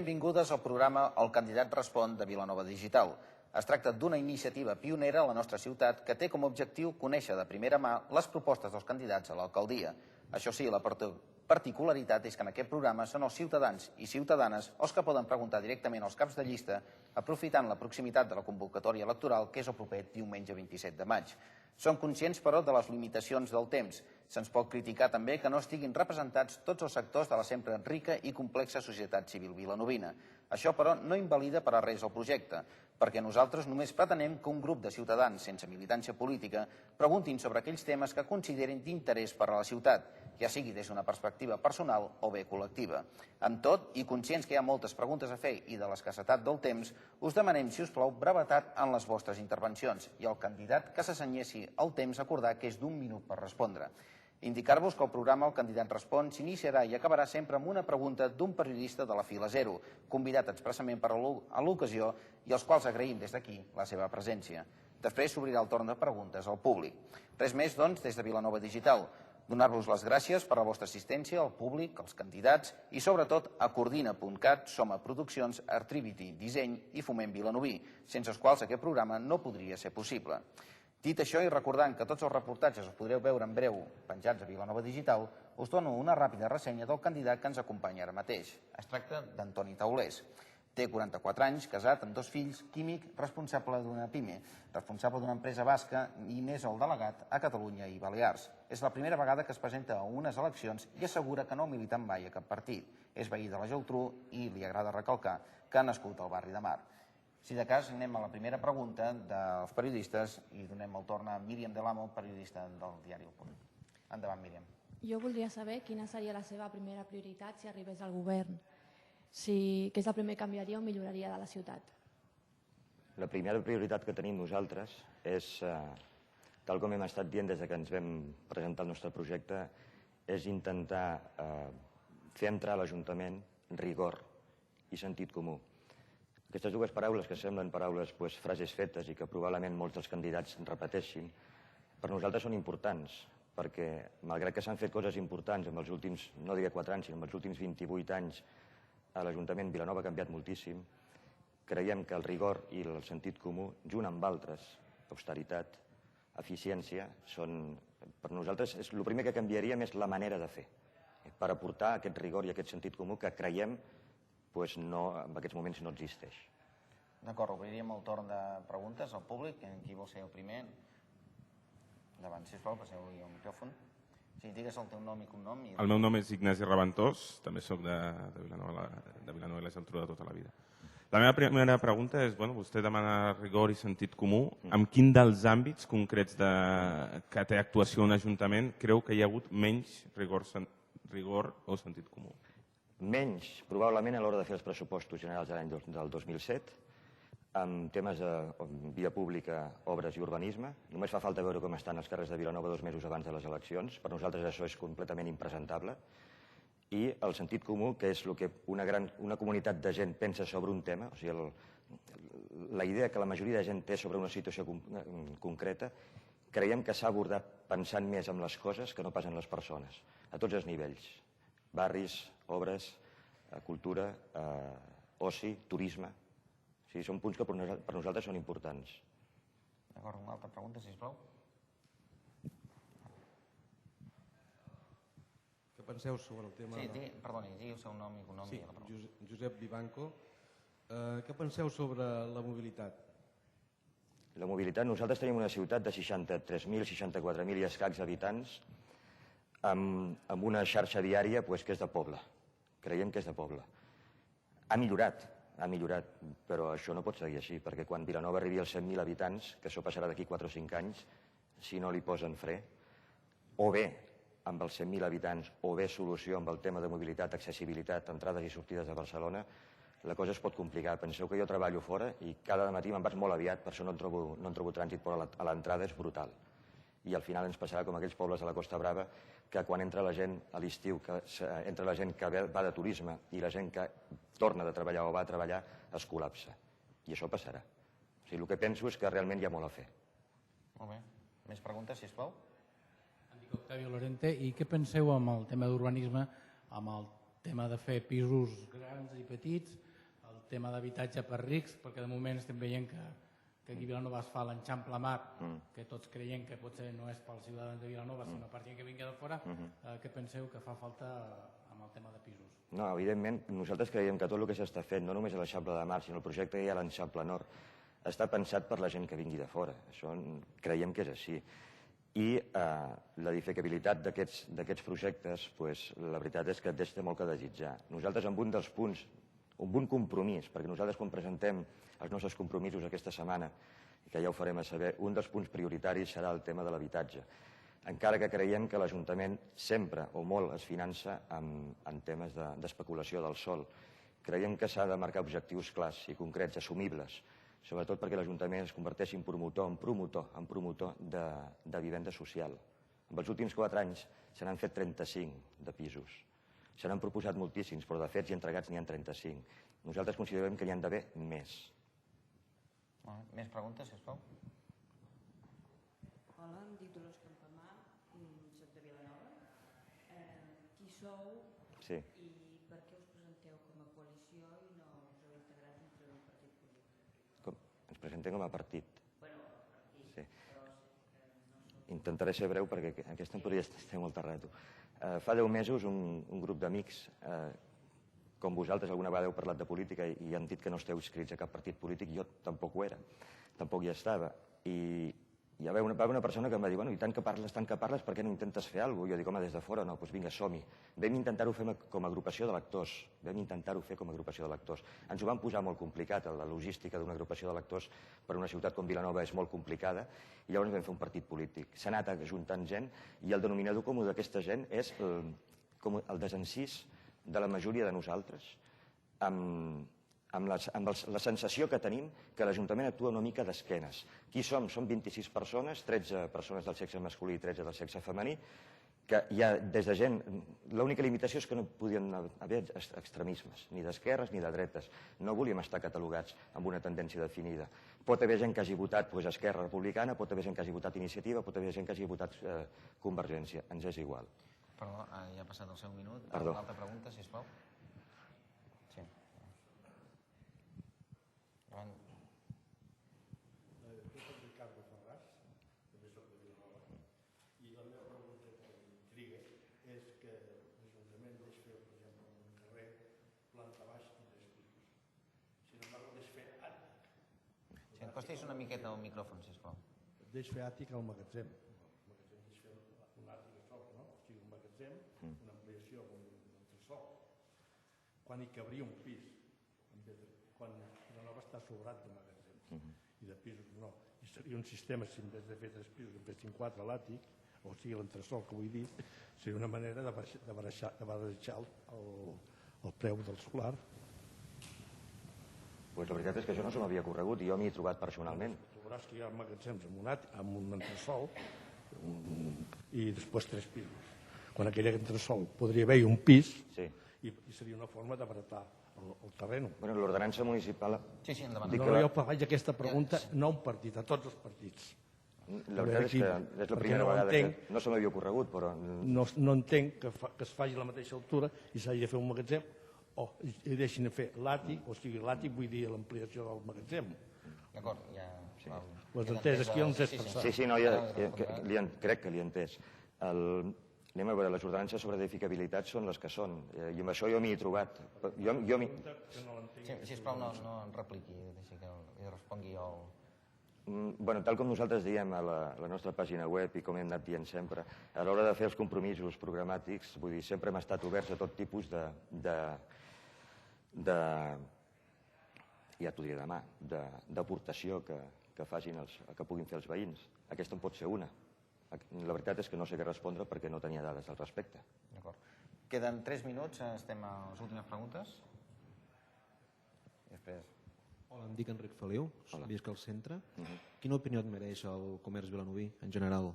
Benvingudes al programa El candidat respon de Vilanova Digital. Es tracta d'una iniciativa pionera a la nostra ciutat que té com a objectiu conèixer de primera mà les propostes dels candidats a l'alcaldia. Això sí, la particularitat és que en aquest programa són els ciutadans i ciutadanes els que poden preguntar directament als caps de llista, aprofitant la proximitat de la convocatòria electoral, que és el proper diumenge 27 de maig. Són conscients, però, de les limitacions del temps. Se'ns pot criticar també que no estiguin representats tots els sectors de la sempre rica i complexa societat civil vilanovina. Això, però, no invalida per a res el projecte, perquè nosaltres només pretenem que un grup de ciutadans sense militància política preguntin sobre aquells temes que considerin d'interès per a la ciutat, ja sigui des d'una perspectiva personal o bé col·lectiva. Amb tot, i conscients que hi ha moltes preguntes a fer i de l'escassetat del temps, us demanem, si us plau, brevetat en les vostres intervencions i el candidat que s'assenyessi el temps acordar que és d'1 minut per respondre. Indicar-vos que el programa El candidat respon s'iniciarà i acabarà sempre amb una pregunta d'un periodista de la fila 0, convidat expressament per a l'ocasió i als quals agraïm des d'aquí la seva presència. Després s'obrirà el torn de preguntes al públic. Res més, doncs, des de Vilanova Digital. Donar-vos les gràcies per la vostra assistència, al públic, als candidats i, sobretot, a Coordina.cat, Soma Produccions, Artrivity, Disseny i Foment Vilanoví, sense els quals aquest programa no podria ser possible. Dit això i recordant que tots els reportatges els podreu veure en breu penjats a Vilanova Digital, us dono una ràpida ressenya del candidat que ens acompanya ara mateix. Es tracta d'Antoni Taulés. Té 44 anys, casat, amb 2 fills, químic, responsable d'una PIME, responsable d'una empresa basca i n'és el delegat a Catalunya i Balears. És la primera vegada que es presenta a unes eleccions i assegura que no ha militat mai a cap partit. És veí de la Geltrú i li agrada recalcar que ha nascut al barri de Mar. Si de cas, anem a la primera pregunta dels periodistes i donem el torn a Míriam Delamo, periodista del diari El Punt. Endavant, Míriam. Jo voldria saber quina seria la seva primera prioritat si arribés al govern. Què és el primer que canviaria o milloraria de la ciutat? La primera prioritat que tenim nosaltres és, tal com hem estat dient des que ens vam presentar el nostre projecte, és intentar fer entrar a l'Ajuntament rigor i sentit comú. Aquestes dues paraules, que semblen paraules, frases fetes i que probablement molts dels candidats repeteixin, per nosaltres són importants, perquè malgrat que s'han fet coses importants en els últims, no diré 4 anys, sinó en els últims 28 anys, a l'Ajuntament Vilanova ha canviat moltíssim, creiem que el rigor i el sentit comú, junt amb altres, austeritat, eficiència, per nosaltres el primer que canviaríem és la manera de fer, per aportar aquest rigor i aquest sentit comú que creiem en aquests moments no existeix. D'acord, obriríem el torn de preguntes al públic. Qui vol ser el primer? Endavant, sisplau, passeu-hi el micròfon. Sí, digues el teu nom i cognom. El meu nom és Ignasi Reventós, també soc de Vilanova i la Geltrú de tota la vida. La meva primera pregunta és, vostè demana rigor i sentit comú. En quin dels àmbits concrets que té actuació un ajuntament creu que hi ha hagut menys rigor o sentit comú? Menys, probablement, a l'hora de fer els pressupostos generals de l'any del 2007, amb temes de via pública, obres i urbanisme. Només fa falta veure com estan els carrers de Vilanova 2 mesos abans de les eleccions. Per nosaltres això és completament impresentable. I el sentit comú, que és el que una comunitat de gent pensa sobre un tema, o sigui, la idea que la majoria de gent té sobre una situació concreta, creiem que s'ha abordat pensant més en les coses que no pas en les persones, a tots els nivells. Barris, obres, cultura, oci, turisme. Són punts que per nosaltres són importants. D'acord, una altra pregunta, sisplau. Què penseu sobre el tema... Sí, perdoni, digui el seu nom i cognom. Sí, Josep Vivanco. Què penseu sobre la mobilitat? La mobilitat, nosaltres tenim una ciutat de 63.000, 64.000 i escacs habitants amb una xarxa viària que és de poble. Creiem que és de poble. Ha millorat, però això no pot seguir així, perquè quan Vilanova arribi als 100.000 habitants, que això passarà d'aquí 4 o 5 anys, si no li posen fre, o bé amb els 100.000 habitants, o bé solució amb el tema de mobilitat, accessibilitat, entrades i sortides de Barcelona, la cosa es pot complicar. Penseu que jo treballo fora i cada matí me'n vaig molt aviat, per això no en trobo trànsit, però a l'entrada és brutal. I al final ens passarà com aquells pobles de la Costa Brava que quan entra la gent a l'estiu, entra la gent que va de turisme i la gent que torna de treballar o va a treballar, es col·lapsa. I això passarà. O sigui, el que penso és que realment hi ha molt a fer. Molt bé. Més preguntes, sisplau? Em dic Octavio Lorente. I què penseu amb el tema d'urbanisme, amb el tema de fer pisos grans i petits, tema d'habitatge per rics, perquè de moment estem veient que aquí a Vilanova es fa l'Eixample Mar, que tots creiem que potser no és pels ciutadans de Vilanova, sinó per gent que vingui de fora. Què penseu que fa falta amb el tema de pisos? No, evidentment, nosaltres creiem que tot el que s'està fent, no només a l'Eixample de Mar, sinó el projecte que hi ha a l'Eixample Nord, està pensat per la gent que vingui de fora. Això creiem que és així. I l'edificabilitat d'aquests projectes, la veritat és que deixa molt que desitjar. Nosaltres, amb un dels punts, amb un compromís, perquè nosaltres quan presentem els nostres compromisos aquesta setmana, i que ja ho farem a saber, un dels punts prioritaris serà el tema de l'habitatge. Encara que creiem que l'Ajuntament sempre o molt es finança en temes d'especulació del sòl. Creiem que s'ha de marcar objectius clars i concrets, assumibles, sobretot perquè l'Ajuntament es converteixi en promotor de vivenda social. En els últims 4 anys se n'han fet 35 de pisos. Se n'han proposat moltíssims, però de fets i entregats n'hi ha 35. Nosaltres considerem que n'hi han d'haver més. Més preguntes, sisplau? Hola, em dic Dolors Campamar, soc de Vilanova. Qui sou i per què us presenteu com a coalició i no us heu integrat dintre d'un partit polític? Ens presentem com a partit. Sí. Intentaré ser breu perquè aquesta em podria estar molt rato. Fa 10 mesos un grup d'amics, com vosaltres alguna vegada heu parlat de política i han dit que no esteu inscrits a cap partit polític, jo tampoc ho era, tampoc hi estava. I hi va haver una persona que em va dir, bueno, i tant que parles, per què no intentes fer alguna cosa? Jo dic, home, des de fora no, doncs vinga, som-hi. Vam intentar-ho fer com a agrupació de lectors, Ens ho van posar molt complicat, la logística d'una agrupació de lectors per una ciutat com Vilanova és molt complicada, i llavors vam fer un partit polític. S'ha anat ajuntant gent i el denominador comú d'aquesta gent és el desencís de la majoria de nosaltres amb la sensació que tenim que l'Ajuntament actua una mica d'esquenes. Qui som? Som 26 persones, 13 persones del sexe masculí i 13 del sexe femení, que hi ha des de gent... L'única limitació és que no podien haver extremismes, ni d'esquerres ni de dretes. No volíem estar catalogats amb una tendència definida. Pot haver gent que hagi votat Esquerra Republicana, pot haver gent que hagi votat Iniciativa, pot haver gent que hagi votat Convergència. Ens és igual. Perdó, ja ha passat el seu minut. Perdó. Una altra pregunta, sisplau. Sí. Endavant. Jo soc Ricardo Ferraz, també soc de Vilanova, i la meva pregunta que m'intriga és que l'Ajuntament deix fer, per exemple, en un carrer, planta baixa i 3 pisos. Sin embargo, deix fer àtic. Si em costis una miqueta el micròfon, sisplau. Deix fer àtic al magatzem. El magatzem deix fer un àtic a sobre, no? O sigui, un magatzem, una ampliació, un entresòl. Quan hi cabria un pis, quan Vilanova està sobrat de magatzems i de pisos no. I seria un sistema, si en vez de fer 3 pisos en fessin 4 a l'àtic, o sigui l'entresòl que vull dir, seria una manera de baixar el preu del solar. La veritat és que això no se m'havia corregut i jo m'hi he trobat personalment. Trobaràs que hi ha magatzems amb un entresòl i després 3 pisos. Quan aquell entresòl podria haver-hi un pis i seria una forma d'abaratar el terreny. L'ordenança municipal... Sí, endavant. No, jo faig aquesta pregunta no a un partit, a tots els partits. La veritat és que és la primera vegada que no se m'havia ocorregut, però... No entenc que es faci a la mateixa altura i s'hagi de fer un magatzem o deixin de fer l'àtic, o sigui, l'àtic vull dir l'ampliació del magatzem. D'acord, ja... Les enteses que jo no sé expressar. Sí, no, crec que l'hi he entès. Anem a veure, les ordenances sobre edificabilitat són les que són, i amb això jo m'hi he trobat. Sisplau, no en repliqui, deixi que li respongui jo. Tal com nosaltres diem a la nostra pàgina web i com hem anat dient sempre, a l'hora de fer els compromisos programàtics, vull dir, sempre hem estat oberts a tot tipus ja t'ho diré demà, d'aportació que puguin fer els veïns. Aquesta en pot ser una. La veritat és que no sé què respondre perquè no tenia dades al respecte. D'acord. Queden 3 minuts, estem a les últimes preguntes. Hola, em dic Enric Feliu, visc al centre. Quina opinió et mereix el comerç vilanoví en general?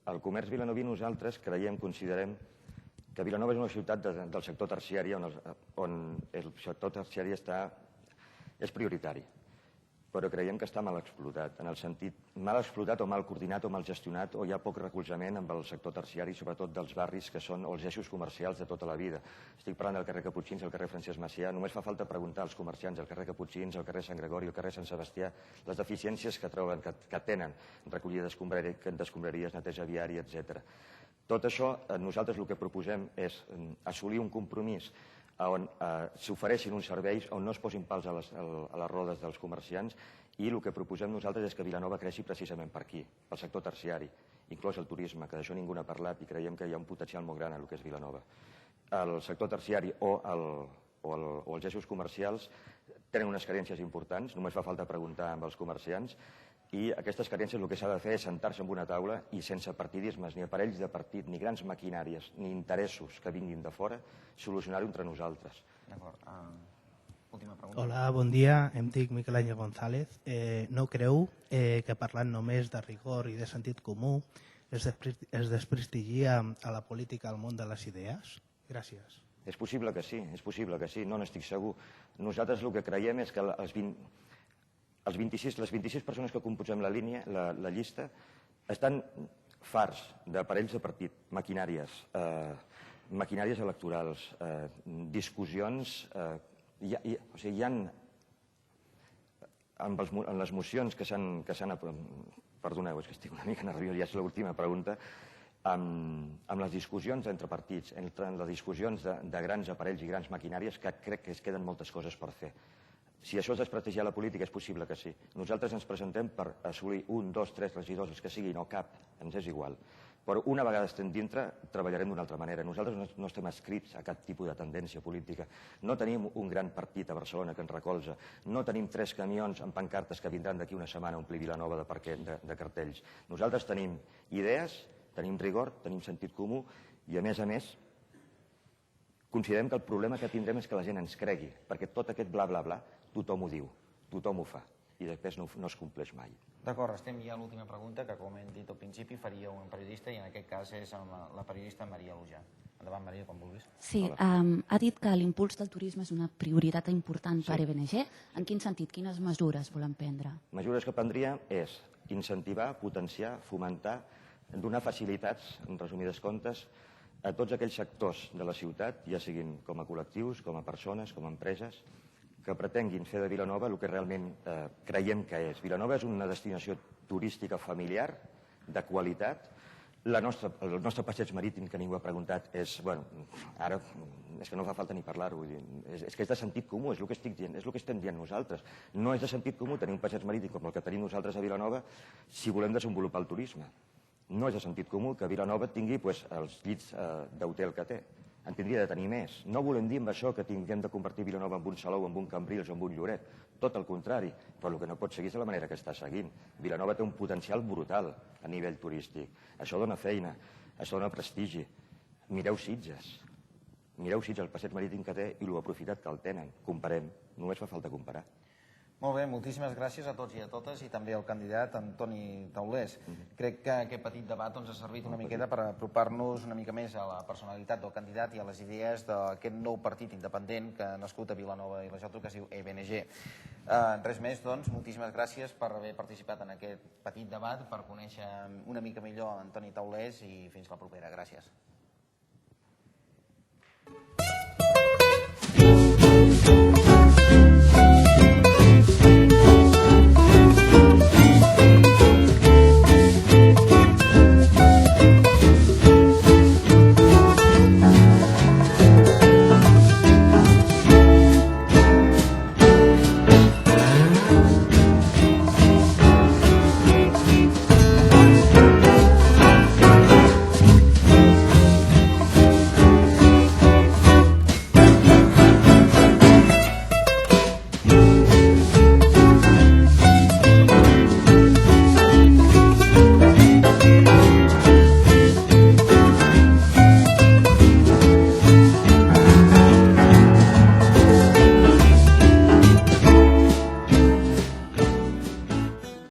El comerç vilanoví nosaltres considerem que Vilanova és una ciutat del sector terciari on el sector terciari és prioritari. però creiem que està mal explotat, en el sentit mal explotat o mal coordinat o mal gestionat, o hi ha poc recolzament amb el sector terciari, sobretot dels barris que són els eixos comercials de tota la vida. Estic parlant del carrer Caputxins, el carrer Francesc Macià, només fa falta preguntar als comerciants del carrer Caputxins, el carrer Sant Gregori, el carrer Sant Sebastià, les deficiències que troben, que tenen, recollida d'escombraries, neteja viària, etc. Tot això, nosaltres el que proposem és assolir un compromís on s'ofereixin uns serveis, on no es posin pals a les rodes dels comerciants, i el que proposem nosaltres és que Vilanova creixi precisament per aquí, pel sector terciari, inclòs el turisme, que d'això ningú n'ha parlat i creiem que hi ha un potencial molt gran en el que és Vilanova. El sector terciari o els eixos comercials tenen unes carències importants, només fa falta preguntar amb els comerciants, i aquestes carències el que s'ha de fer és sentar-se en una taula i sense partidismes, ni aparells de partit, ni grans maquinàries, ni interessos que vinguin de fora, solucionar-ho entre nosaltres. D'acord. Última pregunta. Hola, bon dia. Em dic Miquel Àngel González. No creu que parlant només de rigor i de sentit comú es desprestigia a la política al món de les idees? Gràcies. És possible que sí, no n'estic segur. Nosaltres el que creiem és que les 26 persones que composem la llista, estan farts d'aparells de partit, maquinàries electorals, discussions. Hi ha, en les mocions que s'han... Perdoneu, és que estic una mica nerviós, ja és l'última pregunta. Amb les discussions entre partits, entre les discussions de grans aparells i grans maquinàries, que crec que es queden moltes coses per fer. Si això és desprestigiar la política, és possible que sí. Nosaltres ens presentem per assolir 1, 2, 3 regidors, els que siguin, o cap, ens és igual. Però una vegada estem dintre, treballarem d'una altra manera. Nosaltres no estem adscrits a cap tipus de tendència política. No tenim un gran partit a Barcelona que ens recolza. No tenim 3 camions amb pancartes que vindran d'aquí una setmana a omplir Vilanova de cartells. Nosaltres tenim idees, tenim rigor, tenim sentit comú i, a més, considerem que el problema que tindrem és que la gent ens cregui, perquè tot aquest bla, bla, bla, tothom ho diu, tothom ho fa, i després no es compleix mai. D'acord, estem ja a l'última pregunta, que com hem dit al principi faria un periodista, i en aquest cas és la periodista Maria Lujà. Endavant, Maria, quan vulguis. Sí, ha dit que l'impuls del turisme és una prioritat important per EBNG. En quin sentit? Quines mesures volen prendre? Mesures que prendria és incentivar, potenciar, fomentar, donar facilitats, en resumides comptes, a tots aquells sectors de la ciutat, ja siguin com a col·lectius, com a persones, com a empreses, que pretenguin fer de Vilanova el que realment creiem que és. Vilanova és una destinació turística familiar, de qualitat. El nostre passeig marítim, que ningú ha preguntat, és, bueno, ara és que no fa falta ni parlar-ho, és que és de sentit comú, és el que estic dient, és el que estem dient nosaltres. No és de sentit comú tenir un passeig marítim com el que tenim nosaltres a Vilanova si volem desenvolupar el turisme. No és de sentit comú que Vilanova tingui els llits d'hotel que té. En tindria de tenir més. No volem dir amb això que tinguem de convertir Vilanova en un Salou, en un Cambrils o en un Lloret. Tot el contrari, però el que no pot seguir és de la manera que està seguint. Vilanova té un potencial brutal a nivell turístic. Això dona feina, això dona prestigi. Mireu Sitges. Mireu Sitges, el passeig marítim que té i l'aprofitat que el tenen. Comparem. Només fa falta comparar. Molt bé, moltíssimes gràcies a tots i a totes i també al candidat Antoni Taulés. Crec que aquest petit debat ens ha servit una miqueta per apropar-nos una mica més a la personalitat del candidat i a les idees d'aquest nou partit independent que ha nascut a Vilanova i la Geltrú, que es diu EBNG. Res més, doncs, moltíssimes gràcies per haver participat en aquest petit debat, per conèixer una mica millor Antoni Taulés i fins la propera. Gràcies.